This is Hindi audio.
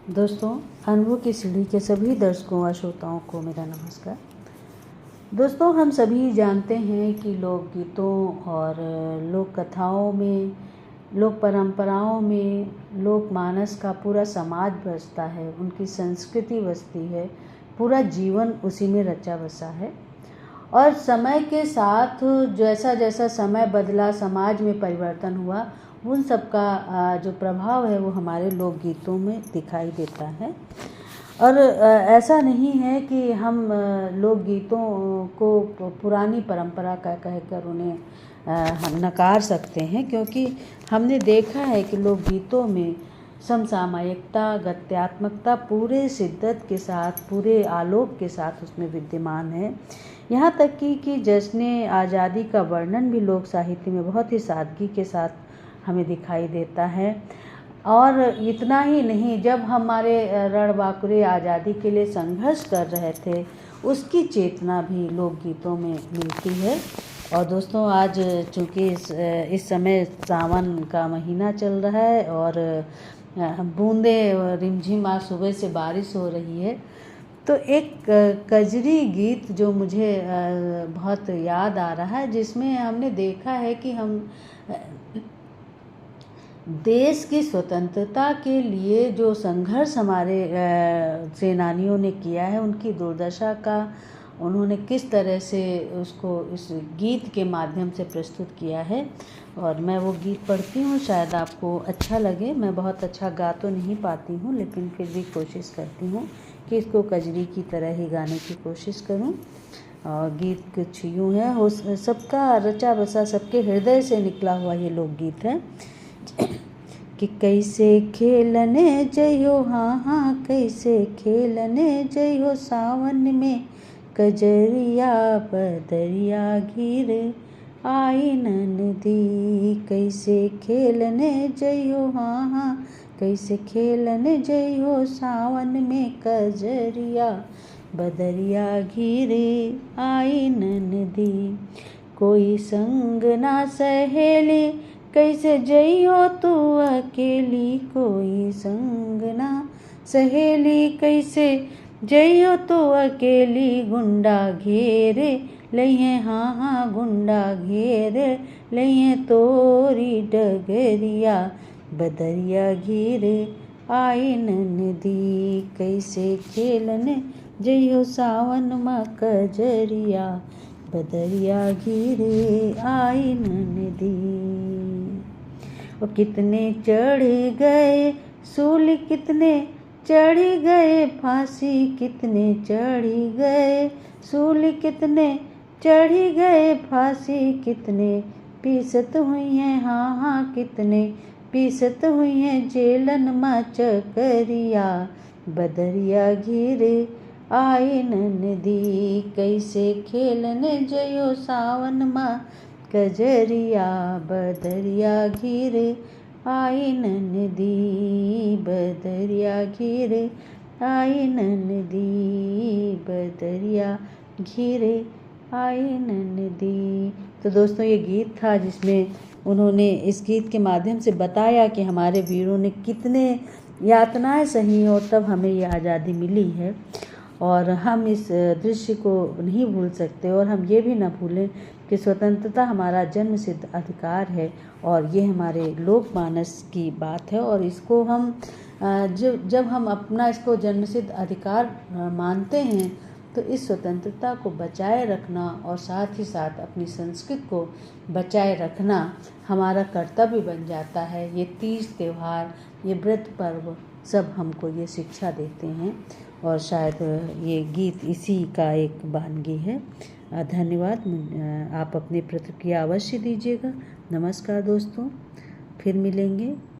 दोस्तों, अनुभव की सीढ़ी के सभी दर्शकों व श्रोताओं को मेरा नमस्कार। दोस्तों, हम सभी जानते हैं कि लोकगीतों और लोक कथाओं में, लोक परंपराओं में लोकमानस का पूरा समाज बसता है, उनकी संस्कृति बसती है, पूरा जीवन उसी में रचा बसा है। और समय के साथ जैसा जैसा समय बदला, समाज में परिवर्तन हुआ, उन सब का जो प्रभाव है वो हमारे लोकगीतों में दिखाई देता है। और ऐसा नहीं है कि हम लोकगीतों को पुरानी परंपरा का कहकर उन्हें हम नकार सकते हैं, क्योंकि हमने देखा है कि लोकगीतों में समसामयिकता, गत्यात्मकता पूरे शिद्दत के साथ, पूरे आलोक के साथ उसमें विद्यमान है। यहाँ तक कि जश्न आज़ादी का वर्णन भी लोक साहित्य में बहुत ही सादगी के साथ हमें दिखाई देता है। और इतना ही नहीं, जब हमारे रणबांकुरे आज़ादी के लिए संघर्ष कर रहे थे, उसकी चेतना भी लोकगीतों में मिलती है। और दोस्तों, आज चूँकि इस समय सावन का महीना चल रहा है और बूंदे रिमझिम, आज सुबह से बारिश हो रही है, तो एक कजरी गीत जो मुझे बहुत याद आ रहा है, जिसमें हमने देखा है कि हम देश की स्वतंत्रता के लिए जो संघर्ष हमारे सेनानियों ने किया है, उनकी दुर्दशा का उन्होंने किस तरह से उसको इस गीत के माध्यम से प्रस्तुत किया है। और मैं वो गीत पढ़ती हूँ, शायद आपको अच्छा लगे। मैं बहुत अच्छा गा तो नहीं पाती हूँ, लेकिन फिर भी कोशिश करती हूँ कि इसको कजरी की तरह ही गाने की कोशिश करूँ। और गीत कुछ यूँ है, हो सबका रचा बसा, सबके हृदय से निकला हुआ ये लोकगीत है कि कैसे खेलने जइयो, हाँ हाँ कैसे खेलने जइयो सावन में, कजरिया बदरिया घिर आई ननदी। कैसे खेलने जइयो, हाँ हाँ कैसे खेलने जइयो सावन में, कजरिया बदरिया घिरे आई ननदी। कोई संग ना सहेली, कैसे जइयो तू अकेली, कोई संग ना सहेली, कैसे जइयो तू अकेली, गुंडा घेरे लइहे, हाँ हाँ गुंडा घेरे लइहे तोरी डगरिया, बदरिया घिरे आई ननदी। कैसे खेलने जइयो सावन में, कजरिया बदरिया घिरे आई ननदी। वो कितने चढ़ गए सूली, कितने चढ़ गए फांसी, कितने चढ़ गए सूली, कितने चढ़ गए फांसी, कितने पीसत हुई हैं, हाँ हाँ कितने पीसत हुई हैं जेलन में चकरिया, बदरिया घिरे आई ननदी। कैसे खेलने जइयो सावन में, कजरिया बदरिया घिरे आई ननदी, बदरिया घिरे आई ननदी, बदरिया घिरे आई ननदी। तो दोस्तों, ये गीत था जिसमें उन्होंने इस गीत के माध्यम से बताया कि हमारे वीरों ने कितने यातनाएं सही और तब हमें ये आज़ादी मिली है। और हम इस दृश्य को नहीं भूल सकते, और हम ये भी ना भूलें कि स्वतंत्रता हमारा जन्मसिद्ध अधिकार है और ये हमारे लोकमानस की बात है। और इसको हम जब हम अपना इसको जन्मसिद्ध अधिकार मानते हैं, तो इस स्वतंत्रता को बचाए रखना और साथ ही साथ अपनी संस्कृति को बचाए रखना हमारा कर्तव्य बन जाता है। ये तीज त्यौहार, ये व्रत पर्व सब हमको ये शिक्षा देते हैं, और शायद ये गीत इसी का एक वानगी है। धन्यवाद। आप अपनी प्रतिक्रिया अवश्य दीजिएगा। नमस्कार दोस्तों, फिर मिलेंगे।